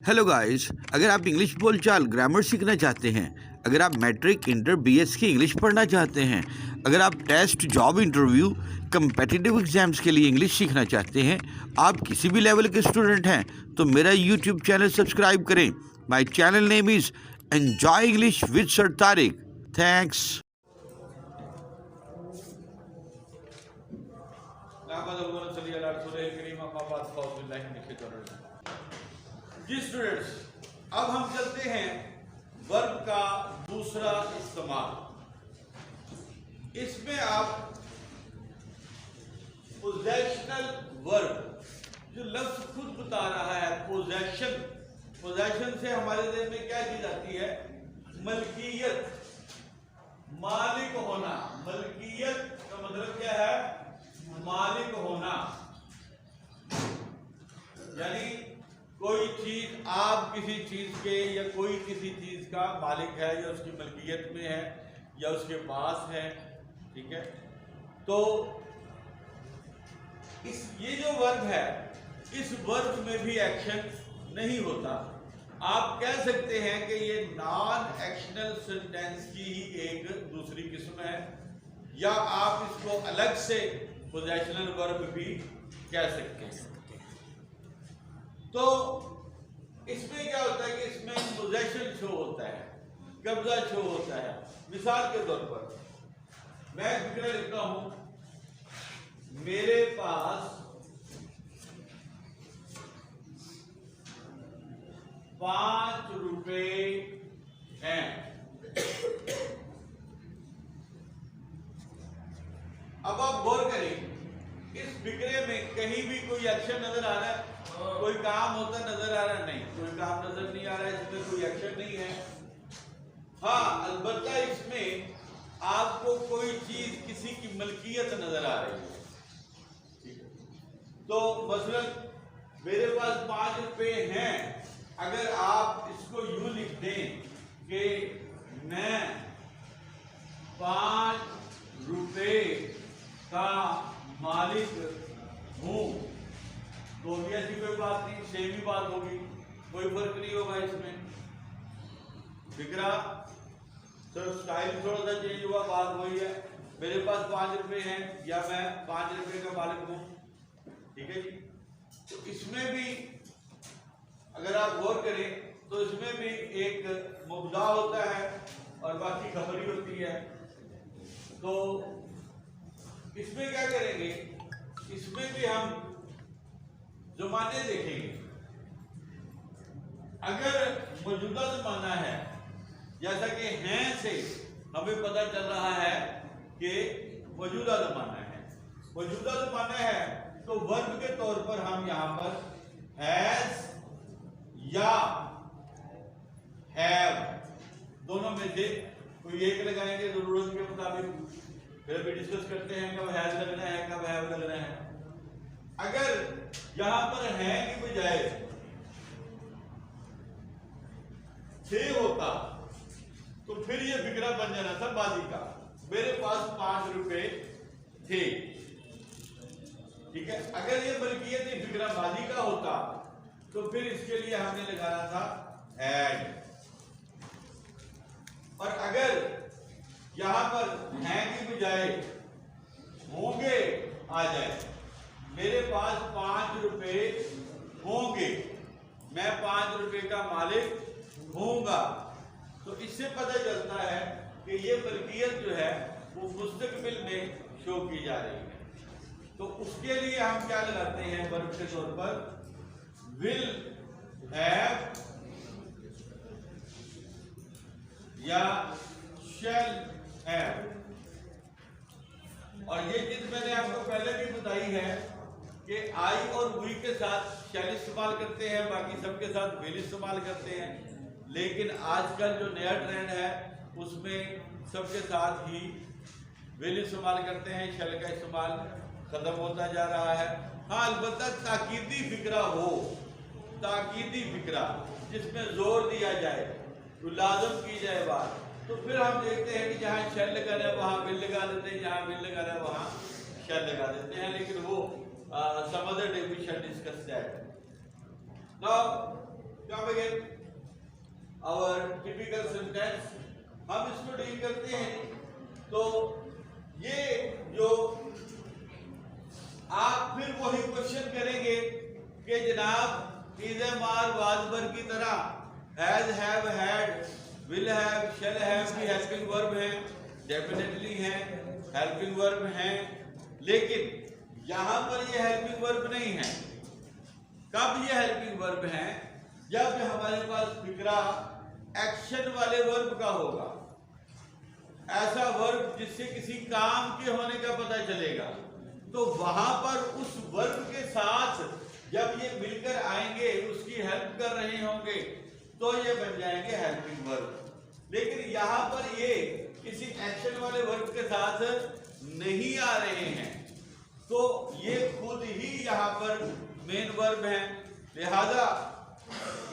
Hello guys, अगर आप English बोलचाल ग्रामर सीखना चाहते हैं, अगर आप मैट्रिक इंटर बीएस की इंग्लिश पढ़ना चाहते हैं, अगर आप test job interview competitive exams के लिए इंग्लिश सीखना चाहते हैं, आप किसी भी लेवल के स्टूडेंट हैं तो मेरा यूट्यूब चैनल सब्सक्राइब करें। My channel name is enjoy English with sir Tariq. Thanks. जी स्टूडेंट्स, अब हम चलते हैं वर्ब का दूसरा इस्तेमाल। इसमें आप पोजेशनल वर्ब, जो लफ्ज खुद बता रहा है पोजेशन, पोजेशन से हमारे दिल में क्या चीज आती है? मलकियत, मालिक होना। मलकियत का मतलब क्या है? मालिक होना। यानी कोई चीज, आप किसी चीज के या कोई किसी चीज का मालिक है या उसकी मलकियत में है या उसके पास है, ठीक है। तो ये जो वर्ब है, इस वर्ब में भी एक्शन नहीं होता। आप कह सकते हैं कि ये नॉन एक्शनल सेंटेंस की ही एक दूसरी किस्म है, या आप इसको अलग से पोजेशनल वर्ब भी कह सकते हैं। तो इसमें क्या होता है कि इसमें पोजेशन शो होता है, कब्जा शो होता है। मिसाल के तौर पर मैं फिक्र लिखता हूं, मेरे पास 5 रुपए हैं। अब आप गौर करें, इस फिक्रे में कहीं भी कोई एक्शन नजर आ रहा है? कोई काम होता नजर आ रहा है? नहीं, कोई काम नजर नहीं आ रहा है, इसमें कोई एक्शन नहीं है। हाँ, अलबत्ता इसमें आपको कोई चीज, किसी की मलकियत नजर आ रही है। तो मसलन मेरे पास 5 रुपए हैं। अगर आप इसको यूं लिख दें कि मैं 5 रुपए का मालिक हूं, तो भी ऐसी कोई बात नहीं, सेम ही बात होगी, कोई फर्क नहीं होगा इसमें। फिक्रा सिर्फ स्टाइल थोड़ा सा चेंज हुआ, बात वही है। मेरे पास 5 रुपए हैं या मैं 5 रुपए का मालिक हूं, ठीक है जी। तो इसमें भी अगर आप गौर करें तो इसमें भी एक मुब्दा होता है और बाकी खबरी होती है। तो इसमें क्या करेंगे? इसमें भी हम जमाने देखेंगे। अगर मौजूदा जमाना है, जैसा कि हैं से हमें पता चल रहा है कि मौजूदा जमाना है, मौजूदा जमाना है, तो वर्ब के तौर पर हम यहां पर हैज या हैव दोनों में से कोई एक लगाएंगे जरूरत के मुताबिक। फिर भी डिस्कस करते हैं कब हैज लगना है, कब हैव लगना है। अगर यहां पर है की बजाय थे होता तो फिर ये फिक्रा बन जाना था बाजी का। मेरे पास 5 रुपए थे, ठीक है। अगर ये मलकियत फिक्रा बाजी का होता तो फिर इसके लिए हमने लगाना था हैड। और अगर यहां पर है की बजाय होंगे आ जाए, मेरे पास 5 रुपए होंगे, मैं 5 रुपए का मालिक होऊंगा, तो इससे पता चलता है कि ये मलकियत जो है वो मुस्तकबिल में शो की जा रही है। तो उसके लिए हम क्या लगाते हैं वर्ब के तौर पर? विल हैव या शैल हैव। और ये चीज मैंने आपको पहले भी बताई है कि आई और वी के साथ शैल इस्तेमाल करते हैं, बाकी सबके साथ विल इस्तेमाल करते हैं। लेकिन आजकल जो नया ट्रेंड है उसमें सबके साथ ही विल इस्तेमाल करते हैं, शैल का इस्तेमाल खत्म होता जा रहा है। हाँ, अलबत्ता ताकीदी फिक्रा हो, ताकीदी फिक्रा जिसमें जोर दिया जाए, तो लाजम की जाए बात, तो फिर हम देखते हैं कि जहाँ शैल लगाना है वहां विल लगा देते हैं, जहाँ विल लगाना है वहां शैल लगा देते हैं। लेकिन वो some other day we shall discuss that. Now come again our typical sentence, हम इसको डील करते हैं। तो ये जो आप फिर वही क्वेश्चन करेंगे कि जनाब is am are was were की तरह has have had will have shall have की हेल्पिंग वर्ब है, डेफिनेटली है हेल्पिंग वर्ब है, लेकिन यहां पर ये हेल्पिंग वर्ब नहीं है। कब ये हेल्पिंग वर्ब है? जब हमारे पास फिक्रा एक्शन वाले वर्ब का होगा, ऐसा वर्ब जिससे किसी काम के होने का पता चलेगा, तो वहां पर उस वर्ब के साथ जब ये मिलकर आएंगे, उसकी हेल्प कर रहे होंगे, तो ये बन जाएंगे हेल्पिंग वर्ब। लेकिन यहाँ पर ये किसी एक्शन वाले वर्ब के साथ नहीं आ रहे हैं, तो ये खुद ही यहाँ पर मेन वर्ब है। लिहाजा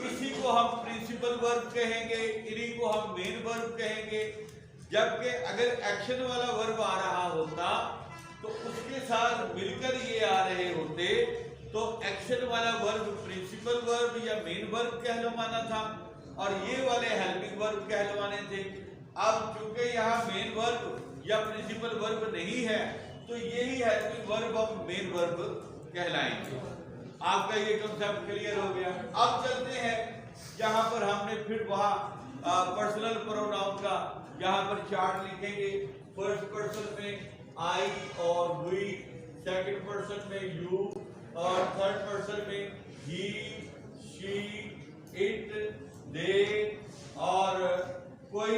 इसी को हम प्रिंसिपल वर्ब कहेंगे, इन्हीं को हम मेन वर्ब कहेंगे। जबकि अगर एक्शन वाला वर्ब आ रहा होता तो उसके साथ मिलकर ये आ रहे होते, तो एक्शन वाला वर्ब प्रिंसिपल वर्ब या मेन वर्ब कहलवाना था और ये वाले हेल्पिंग वर्ब कहलवाने थे। अब चूंकि यहाँ मेन वर्ब या प्रिंसिपल वर्ब नहीं है, तो यही हेल्पिंग वर्ब हम मेन वर्ब कहलाएंगे। आपका ये कंसेप्ट क्लियर हो गया। अब चलते हैं यहाँ पर हमने फिर वहाँ पर्सनल प्रोनाउन का यहाँ पर चार्ट लिखेंगे। फर्स्ट पर्सन में आई और वी, सेकंड पर्सन में यू और थर्ड पर्सन में ही, शी, इट, दे, और कोई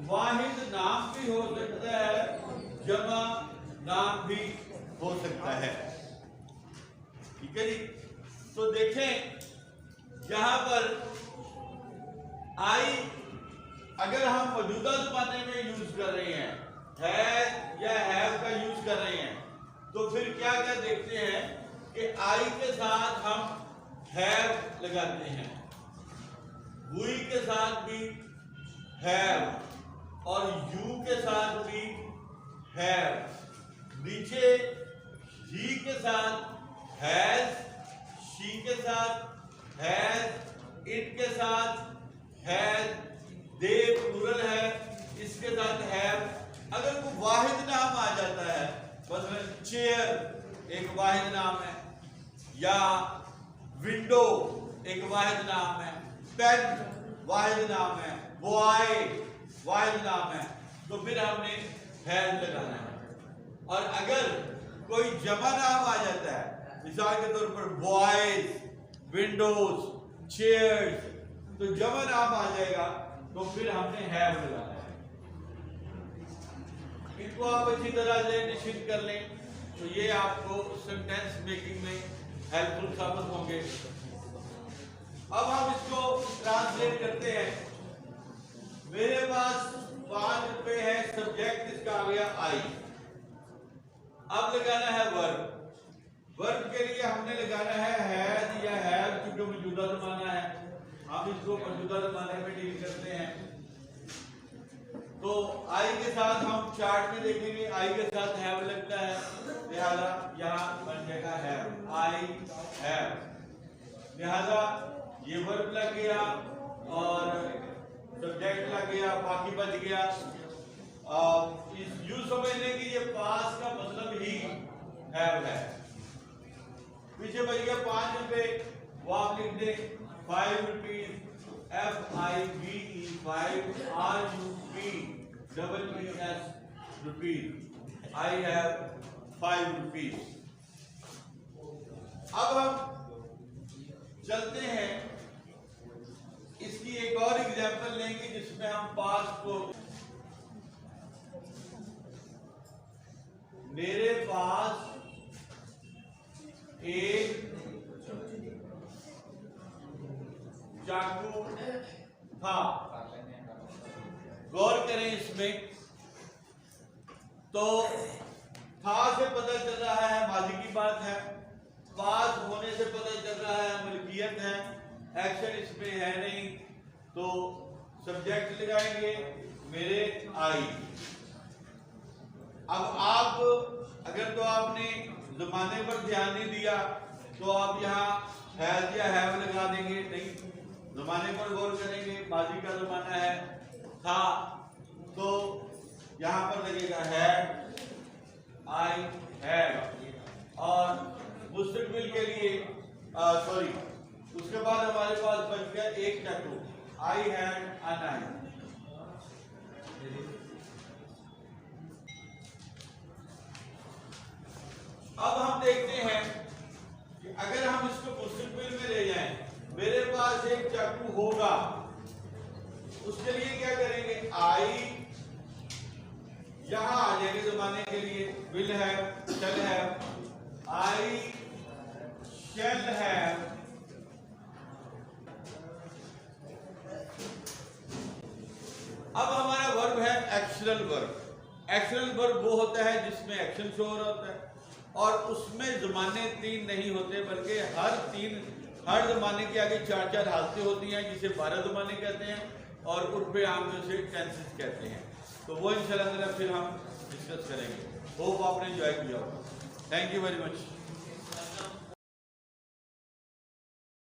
वाहिद नाम भी हो सकता है, जमा नाम भी हो सकता है। ठीक है जी। तो देखें यहाँ पर आई अगर हम मौजूदा ज़माने में यूज कर रहे हैं, है या हैव का यूज कर रहे हैं, तो फिर क्या क्या देखते हैं कि आई के साथ हम हैव लगाते हैं, वी के साथ भी हैव और यू के साथ भी हैव, नीचे ही के साथ हैज, शी के साथ हैज, इट के साथ हैज, दे प्लूरल है इसके साथ हैव। अगर कोई वाहिद नाम आ जाता है, मतलब चेयर एक वाहिद नाम है, या विंडो एक वाहिद नाम है, पेन वाहिद नाम है, बॉय वाहिद नाम है, तो फिर हमने हैव लगाना है। और अगर कोई जमा नाम आ जाता है, मिसाल के तौर पर बॉयज, विंडोज, चेयर्स, तो जमा नाम आ जाएगा, तो फिर हमने हैव लगाना है। इनको आप अच्छी तरह से निश्चित कर लें, तो ये आपको सेंटेंस मेकिंग में हेल्पफुल साबित होंगे। अब हम इसको ट्रांसलेट करते हैं। मेरे पास 5 रुपए है, सब्जेक्ट इसका आ गया आई। अब लगाना है वर्ब। वर्ब के लिए हमने लगाना है हैज या हैव, क्योंकि मौजूदा ज़माना है, हम इसको मौजूदा ज़माने में डील करते हैं। तो आई के साथ हम चार्ट में देखेंगे, आई के साथ हैव लगता है, लिहाजा यहाँ बन जाएगा हैव, आई हैव। लिहाजा ये वर्ब लग गया और सब्जेक्ट लग गया, बाकी बच गया। यूं समझने की ये पास का मतलब ही हैव है। पीछे बच गया 5 रुपए, वो आप लिख दे 5 rupees, FIVE 5 RUPEES rupees. I have 5 rupees. अब हम चलते हैं, इसकी एक और एग्जांपल लेंगे जिसमें हम पास्ट को, मेरे पास एक चाकू था। गौर करें इसमें, तो था से पता चल रहा है माजी की बात है, पास होने से पता चल रहा है मलकियत है, एक्शन इसमें है नहीं, तो सब्जेक्ट लगाएंगे मेरे आई। अब आप अगर तो आपने जमाने पर ध्यान नहीं दिया, तो आप यहाँ हैज या हैव लगा देंगे, नहीं, जमाने पर गौर करेंगे। माजी का जमाना है था, तो यहाँ पर लगेगा हैड, आई हैड। और मुस्तकबिल के लिए सॉरी, उसके बाद हमारे पास बच गया एक चाकू, आई हैड अ नाइफ। अब हम देखते हैं कि अगर हम इसको मुस्तकबिल में ले जाएं, मेरे पास एक चाकू होगा, उसके लिए क्या करेंगे, आई यहां आ जाएंगे जमाने के लिए, will have, shall have, I shall have. अब हमारा वर्ब है एक्शनल वर्ब। एक्शनल वर्ब वो होता है जिसमें एक्शन शो हो रहा होता है, और उसमें जमाने 3 नहीं होते, बल्कि हर जमाने के आगे 4-4 हालतें होती हैं, जिसे 12 जमाने कहते हैं, और उन पे आम से टेंसेस कहते हैं। तो वो इंशाल्लाह फिर हम डिस्कस करेंगे। होप आपने एंजॉय किया होगा। Thank you very much.